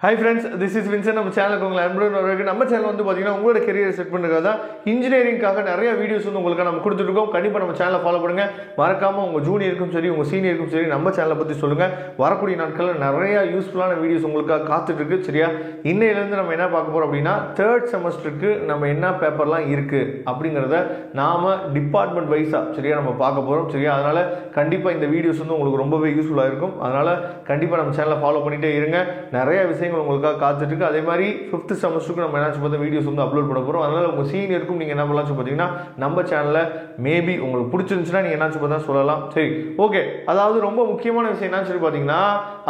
Hi friends, this is Vincent. நம்ம சேனலுக்கு உங்களை அன்புடன் வரவேற்கிறேன். நம்ம சேனல் வந்து பாத்தீங்கன்னா உங்களோட கரியரை செட் பண்றதுக்காக இன்ஜினியரிங்காக நிறைய வீடியோஸ் வந்து உங்களுக்கு நம்ம கொடுத்துட்டு இருக்கோம். கண்டிப்பா நம்ம சேனலை ஃபாலோ பண்ணுங்க. மறக்காம உங்க ஜூனியருக்கும் சரி உங்க சீனியருக்கும் சரி நம்ம சேனலை பத்தி சொல்லுங்க. வரக்கூடிய நாட்கள்ல நிறைய யூஸ்ஃபுல்லான வீடியோஸ் உங்களுக்காக காத்துட்டு இருக்கு. சரியா? இன்னையில இருந்து நம்ம என்ன பார்க்க போறோம் அப்படின்னா தேர்ட் செமஸ்டருக்கு நம்ம என்ன பேப்பர்லாம் இருக்கு அப்படிங்கறத நாம டிபார்ட்மெண்ட் வைஸா சரியா நம்ம பார்க்க போறோம். சரியா? அதனால கண்டிப்பா இந்த வீடியோஸ் வந்து உங்களுக்கு ரொம்பவே யூஸ்ஃபுல்லா இருக்கும். அதனால கண்டிப்பா நம்ம சேனலை ஃபாலோ பண்ணிட்டே இருங்க. நிறைய விஷயங்கள் உங்களுக்காக காத்துட்டு இருக்கு. அதே மாதிரி 5th செமஸ்டருக்கு நம்ம என்ன பார்த்தா வீடியோஸ் வந்து அப்லோட் பண்ண போறோம். அதனால உங்க சீனியருக்கும் நீங்க என்ன பண்ணலாம் பார்த்தீங்கன்னா நம்ம சேனல்ல மேபி உங்களுக்கு பிடிச்சிருந்துச்சுன்னா நீங்க என்ன பார்த்தா சொல்லலாம். சரி, ஓகே. அதாவது ரொம்ப முக்கியமான விஷயம் என்னன்னு சொல்லி பார்த்தீங்கன்னா,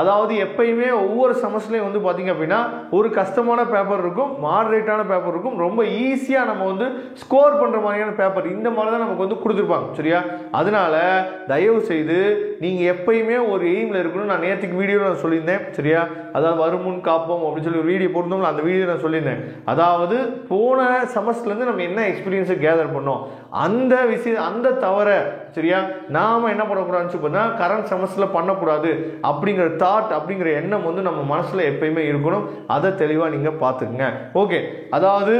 அதாவது எப்பயுமே ஒவ்வொரு செமஸ்டர்லயும் வந்து பாத்தீங்க அப்படின்னா ஒரு கஷ்டமான பேப்பர் இருக்கும், மாடரேட்டான பேப்பர் இருக்கும், ரொம்ப ஈஸியா நம்ம வந்து ஸ்கோர் பண்ற மாதிரியான பேப்பர் இந்த மாதிரி தான் நமக்கு வந்து கொடுத்துருப்பாங்க. சரியா? அதனால தயவு செய்து நீங்க எப்பயுமே ஒரு எய்ம்ல இருக்கணும். நான் நேற்றுக்கு வீடியோல நான் சொல்லியிருந்தேன். சரியா? அதாவது வருமுன் காப்போம் அப்படின்னு சொல்லி ஒரு வீடியோ போட்டோம்ல, அந்த வீடியோ நான் சொல்லியிருந்தேன். அதாவது போன செமஸ்டர்ல இருந்து நம்ம என்ன எக்ஸ்பீரியன்ஸை கேதர் பண்ணோம், அந்த விஷயம் அந்த தவிர சரியா நாம என்ன பண்ணக்கூடாதுன்னு பார்த்தா கரண்ட் செமஸ்டர்ல பண்ணக்கூடாது அப்படிங்கிற தாட் அப்படிங்கிற எண்ணம் வந்து நம்ம மனசுல எப்பயுமே இருக்கணும். அதை தெளிவா நீங்க பாத்துக்கங்க. ஓகே, அதாவது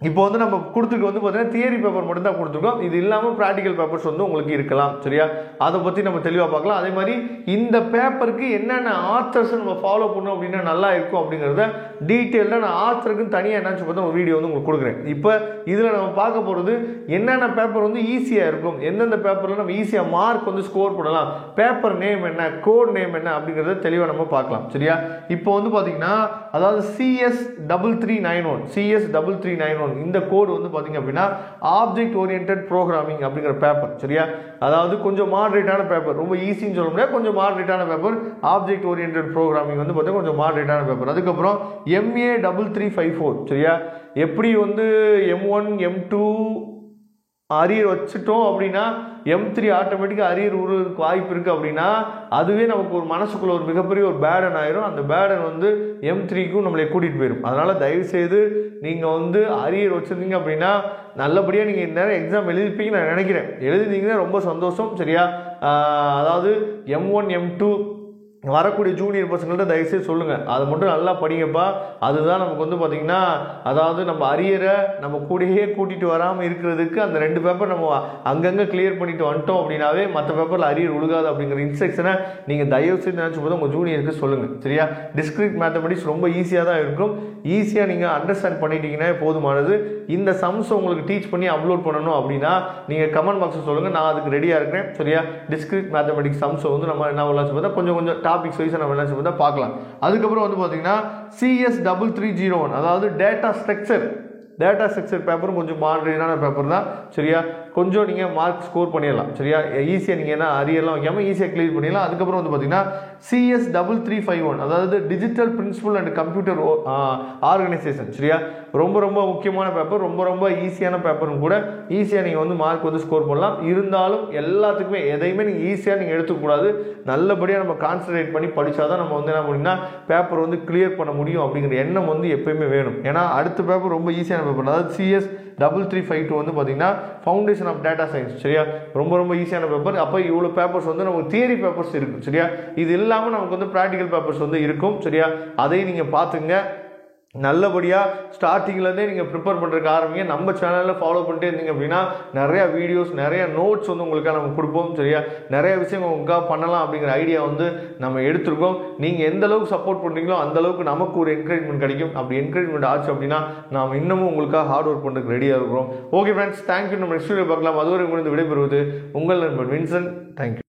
இப்போ வந்து நம்ம கொடுத்துருக்கு வந்து பார்த்தீங்கன்னா தியரி பேப்பர் மட்டும் தான் கொடுத்துருக்கோம். இது இல்லாமல் ப்ராக்டிக்கல் பேப்பர்ஸ் வந்து உங்களுக்கு இருக்கலாம். சரியா? அதை பற்றி நம்ம தெளிவாக பார்க்கலாம். அதே மாதிரி இந்த பேப்பருக்கு என்னென்ன ஆத்தர்ஸ் நம்ம ஃபாலோ பண்ணோம் அப்படின்னா நல்லா இருக்கும் அப்படிங்கிறத டீட்டெயிலாக நான் ஆத்தருக்குன்னு தனியாக என்னன்னு பார்த்தா ஒரு வீடியோ வந்து உங்களுக்கு கொடுக்குறேன். இப்போ இதில் நம்ம பார்க்க போகிறது என்னென்ன பேப்பர் வந்து ஈஸியாக இருக்கும், எந்தெந்த பேப்பரில் நம்ம ஈஸியாக மார்க் வந்து ஸ்கோர் பண்ணலாம், பேப்பர் நேம் என்ன, கோட் நேம் என்ன அப்படிங்கிறத தெளிவாக நம்ம பார்க்கலாம். சரியா? இப்போ வந்து பார்த்தீங்கன்னா அதாவது CS3391 இந்த கோட் வந்து பாத்தீங்க அப்படின்னா ஆப்ஜெக்ட் ஓரியன்டட் ப்ரோக்ராமிங் அப்படிங்கிற பேப்பர். சரியா? அதாவது கொஞ்சம் மாடரேட்டான பேப்பர், ரொம்ப ஈஸின்னு சொல்ல முடியாது, கொஞ்சம் மாடரேட்டான பேப்பர். ஆப்ஜெக்ட் ஓரியன்டட் ப்ரோக்ராமிங் வந்து பார்த்தீங்கன்னா கொஞ்சம் மாடரேட்டான பேப்பர். அதுக்கப்புறம் MA3354. சரியா? எப்படி வந்து M1 M2 அரியர் வச்சுட்டோம் அப்படின்னா M3 ஆட்டோமேட்டிக்காக அரியர் உருவதுக்கு வாய்ப்பு இருக்குது அப்படின்னா அதுவே நமக்கு ஒரு மனசுக்குள்ள ஒரு மிகப்பெரிய ஒரு பேடன் ஆயிரும். அந்த பேடன் வந்து M3க்கும் நம்மளை கூட்டிகிட்டு போயிடும். அதனால் தயவுசெய்து நீங்கள் வந்து அரியர் வச்சுருந்தீங்க அப்படின்னா நல்லபடியாக நீங்கள் நேரம் எக்ஸாம் எழுதிப்பீங்கன்னு நான் நினைக்கிறேன். எழுதினீங்கன்னா ரொம்ப சந்தோஷம். சரியா? அதாவது M1 M2 வரக்கூடிய ஜூனியர் பசங்கள்ட்ட தயவுசெய்து சொல்லுங்கள், அதை மட்டும் நல்லா படிங்கப்பா. அதுதான் நமக்கு வந்து பார்த்திங்கன்னா அதாவது நம்ம அரியரை நம்ம கூடயே கூட்டிகிட்டு வராமல் இருக்கிறதுக்கு அந்த 2 பேப்பர் நம்ம அங்கங்கே கிளியர் பண்ணிட்டு வந்துட்டோம் அப்படின்னாவே மற்ற பேப்பரில் அரியர் ஒழுகாது அப்படிங்கிற இன்ஸ்ட்ரக்ஷனை நீங்கள் தயவுசெய்து நினச்சி போது உங்கள் ஜூனியருக்கு சொல்லுங்கள். சரியா? டிஸ்கிரிட் மேத்தமெட்டிக்ஸ் ரொம்ப ஈஸியாக தான் இருக்கும். ஈஸியாக நீங்கள் அண்டர்ஸ்டாண்ட் பண்ணிட்டீங்கன்னா போதுமானது. இந்த சம்ஸை உங்களுக்கு டீச் பண்ணி அப்லோட் பண்ணணும் அப்படின்னா நீங்கள் கமெண்ட் பாக்ஸில் சொல்லுங்கள், நான் அதுக்கு ரெடியாக இருக்கிறேன். சரியா? டிஸ்கிரிட் மேத்தமெட்டிக்ஸ் சம்ஸை வந்து நம்ம என்ன பண்ணலாம் பார்த்தா கொஞ்சம் கொஞ்சம் டாபிக்ஸ் வைஸாக நம்ம என்ன பார்த்தா பார்க்கலாம். அதுக்கப்புறம் வந்து பார்த்தீங்கன்னா CS3301 அதாவது டேட்டா ஸ்ட்ரக்சர் பேப்பரும் கொஞ்சம் மாடரேட்டான பேப்பர் தான். சரியா? கொஞ்சம் நீங்கள் மார்க் ஸ்கோர் பண்ணிடலாம். சரியா? ஈஸியாக நீங்கள் என்ன அரியெல்லாம் வைக்காமல் ஈஸியாக கிளியர் பண்ணிடலாம். அதுக்கப்புறம் வந்து பார்த்தீங்கன்னா CS3351 அதாவது digital principle and computer organisation. சரியா? ரொம்ப ரொம்ப முக்கியமான பேப்பர், ரொம்ப ரொம்ப ஈஸியான பேப்பரும் கூட. ஈஸியாக நீங்கள் வந்து மார்க் வந்து ஸ்கோர் பண்ணலாம். இருந்தாலும் எல்லாத்துக்குமே எதையுமே நீங்கள் ஈஸியாக நீங்கள் எடுத்துக்கூடாது. நல்லபடியாக நம்ம கான்சன்ட்ரேட் பண்ணி படித்தாதான் நம்ம வந்து என்ன பண்ணிங்கன்னா பேப்பர் வந்து கிளியர் பண்ண முடியும் அப்படிங்கிற எண்ணம் வந்து எப்பயுமே வேணும். ஏன்னா அடுத்த பேப்பர் ரொம்ப ஈஸியான பேப்பர். அதாவது CS3352 வந்து பார்த்தீங்கன்னா ஃபவுண்டேஷன் ஆஃப் டேட்டா சயின்ஸ். சரியா? ரொம்ப ரொம்ப ஈஸியான பேப்பர். அப்போ இவ்வளோ பேப்பர்ஸ் வந்து நமக்கு தியரி பேப்பர்ஸ் இருக்குது. சரியா? இது இல்லாமல் நமக்கு வந்து ப்ராக்டிக்கல் பேப்பர்ஸ் வந்து இருக்கும். சரியா? அதையும் நீங்கள் பார்த்துங்க. நல்லபடியாக ஸ்டார்டிங்லேருந்தே நீங்கள் ப்ரிப்பேர் பண்ணுறதுக்கு ஆரம்பிங்க. நம்ம சேனலில் ஃபாலோ பண்ணிட்டே இருந்தீங்க அப்படின்னா நிறையா வீடியோஸ், நிறைய நோட்ஸ் வந்து உங்களுக்காக நம்ம கொடுப்போம். சரியா? நிறைய விஷயங்கள் உங்களுக்காக பண்ணலாம் அப்படிங்கிற ஐடியா வந்து நம்ம எடுத்துருக்கோம். நீங்கள் எந்த அளவுக்கு சப்போர்ட் பண்ணுறீங்களோ அந்த அளவுக்கு நமக்கு ஒரு என்கரேஜ்மெண்ட் கிடைக்கும். அப்படி என்கரேஜ்மெண்ட் ஆச்சு அப்படின்னா நாம் இன்னமும் உங்களுக்காக ஹார்ட் ஒர்க் பண்ணுறதுக்கு ரெடியாக இருக்கிறோம். Okay friends, thank you. நம்ம நெக்ஸ்ட் வீடியோ பார்க்கலாம். அதுவரை உங்களுக்கு விடைபெறுவது உங்கள் நண்பன் வின்சென்ட். தேங்க்யூ.